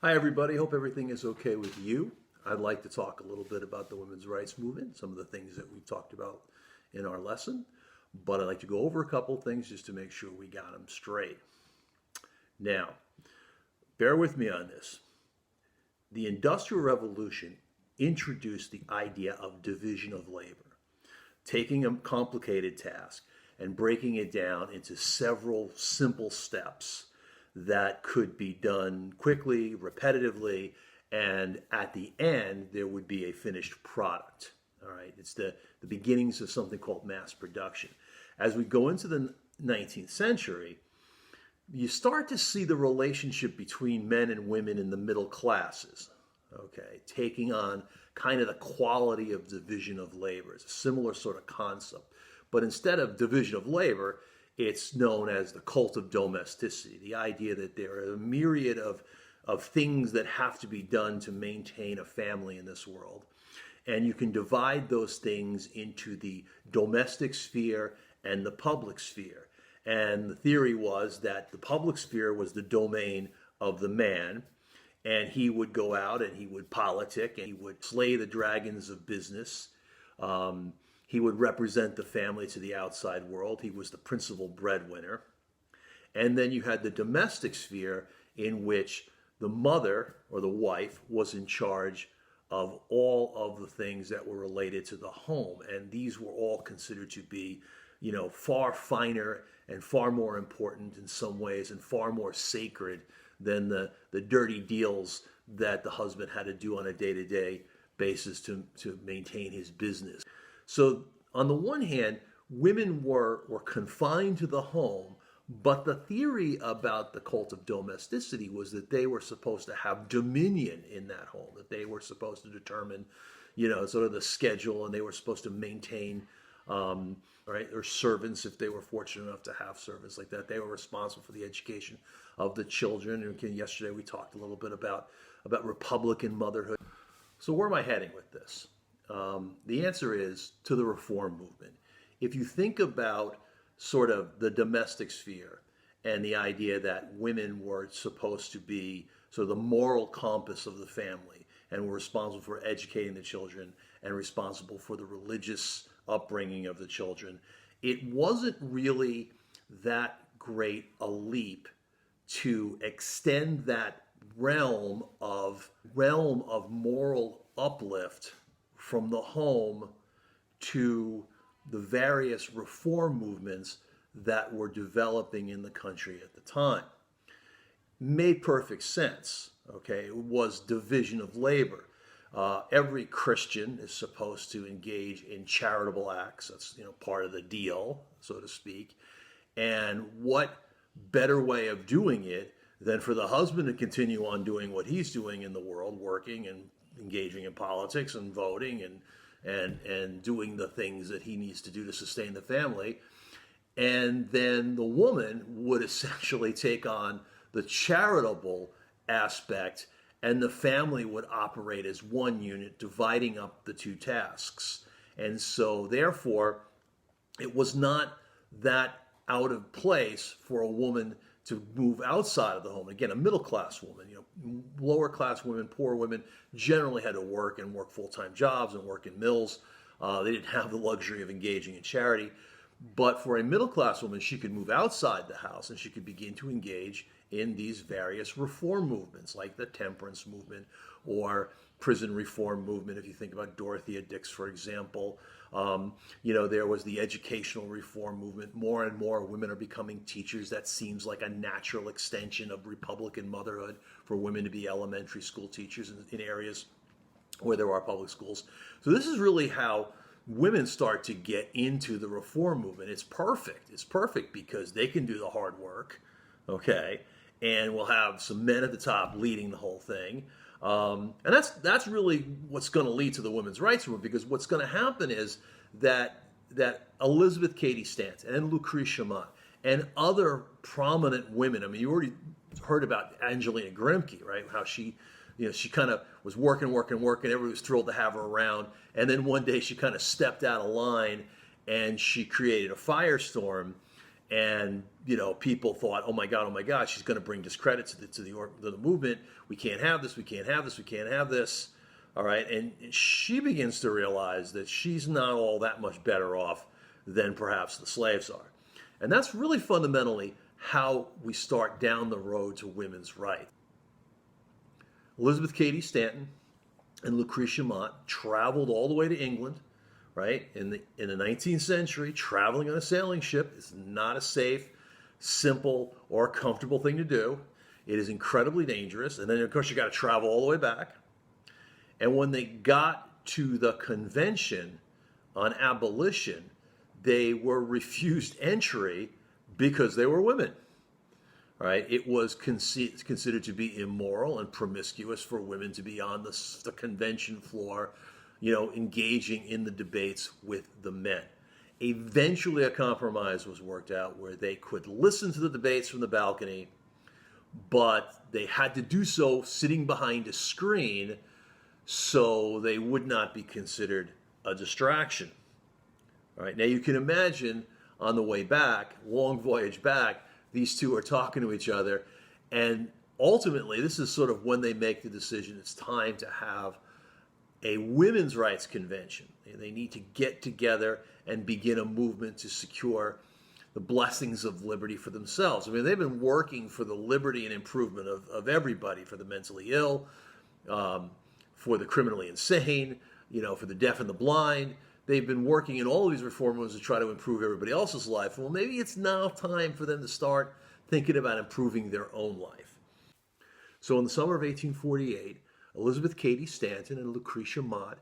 Hi, everybody. Hope everything is okay with you. I'd like to talk a little bit about the women's rights movement, some of the things that we talked about in our lesson, but I'd like to go over a couple of things just to make sure we got them straight. Now, bear with me on this. The Industrial Revolution introduced the idea of division of labor, taking a complicated task and breaking it down into several simple steps that could be done quickly, repetitively, and at the end, there would be a finished product. All right, it's the beginnings of something called mass production. As we go into the 19th century, you start to see the relationship between men and women in the middle classes, okay, taking on kind of the quality of division of labor. It's a similar sort of concept. But instead of division of labor, it's known as the cult of domesticity, the idea that there are a myriad of things that have to be done to maintain a family in this world. And you can divide those things into the domestic sphere and the public sphere. And the theory was that the public sphere was the domain of the man, and he would go out and he would politic and he would slay the dragons of business. He would represent the family to the outside world. He was the principal breadwinner. And then you had the domestic sphere in which the mother or the wife was in charge of all of the things that were related to the home. And these were all considered to be, far finer and far more important in some ways and far more sacred than the dirty deals that the husband had to do on a day-to-day basis to maintain his business. So on the one hand, women were confined to the home, but the theory about the cult of domesticity was that they were supposed to have dominion in that home, that they were supposed to determine, sort of the schedule, and they were supposed to maintain, right, or servants if they were fortunate enough to have servants like that. They were responsible for the education of the children. And again, yesterday we talked a little bit about Republican motherhood. So where am I heading with this? The answer is to the reform movement. If you think about sort of the domestic sphere and the idea that women were supposed to be sort of the moral compass of the family and were responsible for educating the children and responsible for the religious upbringing of the children, it wasn't really that great a leap to extend that realm of moral uplift from the home to the various reform movements that were developing in the country at the time. Made perfect sense, okay? It was division of labor. Every Christian is supposed to engage in charitable acts. That's part of the deal, so to speak. And what better way of doing it than for the husband to continue on doing what he's doing in the world, working and engaging in politics and voting and doing the things that he needs to do to sustain the family. And then the woman would essentially take on the charitable aspect, and the family would operate as one unit, dividing up the two tasks. And so therefore, it was not that out of place for a woman to move outside of the home. Again, a middle class woman, lower class women, poor women generally had to work full-time jobs and work in mills. They didn't have the luxury of engaging in charity. But for a middle class woman, she could move outside the house and she could begin to engage in these various reform movements like the temperance movement or prison reform movement. If you think about Dorothea Dix, for example, there was the educational reform movement. More and more women are becoming teachers. That seems like a natural extension of Republican motherhood for women to be elementary school teachers in areas where there are public schools. So this is really how women start to get into the reform movement. It's perfect. It's perfect because they can do the hard work, okay, and we'll have some men at the top leading the whole thing. And that's really what's going to lead to the women's rights movement, because what's going to happen is that Elizabeth Cady Stanton and Lucretia Mott and other prominent women, I mean, you already heard about Angelina Grimke, right? How she kind of was working. Everybody was thrilled to have her around. And then one day she kind of stepped out of line and she created a firestorm. And people thought, oh my God, she's going to bring discredit to the movement. We can't have this. We can't have this. We can't have this. All right, and she begins to realize that she's not all that much better off than perhaps the slaves are. And that's really fundamentally how we start down the road to women's rights. Elizabeth Cady Stanton and Lucretia Mott traveled all the way to England, right? In the 19th century, traveling on a sailing ship is not a safe, simple, or comfortable thing to do. It is incredibly dangerous. And then, of course, you got to travel all the way back. And when they got to the convention on abolition, they were refused entry because they were women. Right? It was considered to be immoral and promiscuous for women to be on the convention floor, engaging in the debates with the men. Eventually, a compromise was worked out where they could listen to the debates from the balcony, but they had to do so sitting behind a screen so they would not be considered a distraction. All right, now you can imagine on the way back, long voyage back, these two are talking to each other, and ultimately this is sort of when they make the decision it's time to have a women's rights convention. They need to get together and begin a movement to secure the blessings of liberty for themselves. I mean, they've been working for the liberty and improvement of everybody, for the mentally ill, for the criminally insane, for the deaf and the blind. They've been working in all of these reform movements to try to improve everybody else's life. Well, maybe it's now time for them to start thinking about improving their own life. So in the summer of 1848, Elizabeth Cady Stanton and Lucretia Mott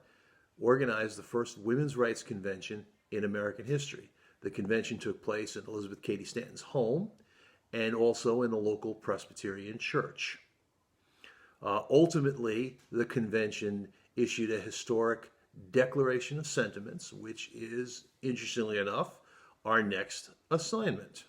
organized the first women's rights convention in American history. The convention took place at Elizabeth Cady Stanton's home and also in the local Presbyterian church. Ultimately, the convention issued a historic Declaration of Sentiments, which is, interestingly enough, our next assignment.